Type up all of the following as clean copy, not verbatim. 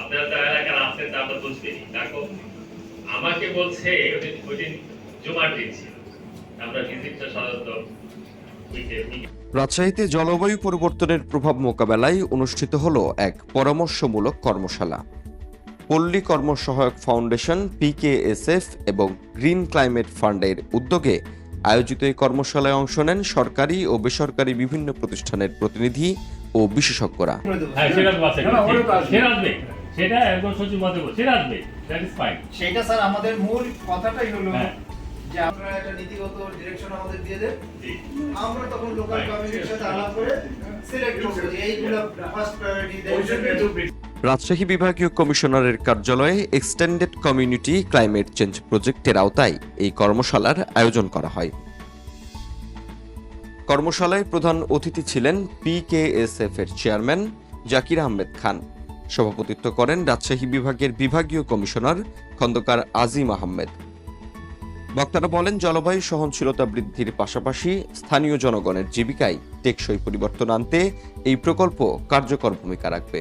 আপনারা যারা এলাকার আছেন তা আমরা বুঝবেনি। দেখো আমাকে বলছে ওই দিন জুমার দিন ছিল, আমরা ভিজিটটা সাধারণত রাজশাহীতে জলবায়ু পরিবর্তনের প্রভাব মোকাবেলায় অনুষ্ঠিত হলো এক পরামর্শমূলক কর্মশালা। পল্লী কর্মসহায়ক ফাউন্ডেশন, PKSF এবং গ্রিন ক্লাইমেট ফান্ডের উদ্যোগে আয়োজিত এই কর্মশালায় অংশ নেন সরকারি ও বেসরকারি বিভিন্ন প্রতিষ্ঠানের প্রতিনিধি ও বিশেষজ্ঞরা। সেটা একজন সচিব মতে বলছে, সেটা আসবে, দ্যাট ইজ ফাইন। সেটা স্যার আমাদের মূল কথাটাই হলো যে আপনারা একটা নীতিগত ডিরেকশন আমাদের দিয়ে দেন, আমরা তখন লোকাল কমিউনিটির সাথে আলাপ করে সিলেক্ট করব যে এইগুলো ফার্স্ট প্রায়োরিটি দেন। রাজশাহী বিভাগীয় কমিশনারের কার্যালয়ে এক্সটেন্ডেড কমিউনিটি ক্লাইমেট চেঞ্জ প্রজেক্টের আওতায় এই কর্মশালার আয়োজন করা হয়। কর্মশালায় প্রধান অতিথি ছিলেন PKSF এর চেয়ারম্যান জাকির আহমেদ খান। সভাপতিত্ব করেন রাজশাহী বিভাগের বিভাগীয় কমিশনার খন্দকার আজিম আহমেদ। বক্তারা বলেন, জলবায়ু সহনশীলতা বৃদ্ধির পাশাপাশি স্থানীয় জনগণের জীবিকায় টেকসই পরিবর্তন আনতে এই প্রকল্প কার্যকর ভূমিকা রাখবে।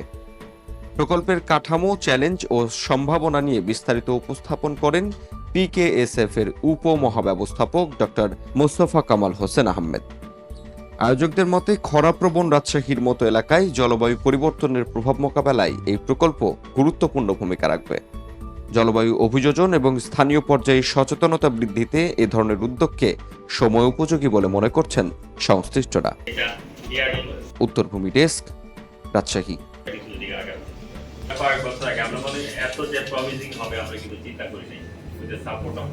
প্রকল্পের কাঠামো, চ্যালেঞ্জ ও সম্ভাবনা নিয়ে বিস্তারিত উপস্থাপন করেন PKSF এর উপমহাব্যবস্থাপক ডক্টর মোস্তফা কামাল হোসেন আহমেদ। আয়োজকদের মতে খরাপ্রবণ রাজশাহীর মতো এলাকায় জলবায়ু পরিবর্তনের প্রভাব মোকাবেলায় এই প্রকল্প গুরুত্বপূর্ণ ভূমিকা রাখবে। জলবায়ু অভিযোজন এবং স্থানীয় পর্যায়ে সচেতনতা বৃদ্ধিতে এ ধরনের উদ্যোগকে সময় উপযোগী বলে মনে করছেন সংশ্লিষ্টরা। উত্তরভূমি ডেস্ক, রাজশাহী। কয়েক বছর আগে আমরা এত যে প্রমিজিং হবে আমরা কিন্তু চিন্তা করিনি। With the support of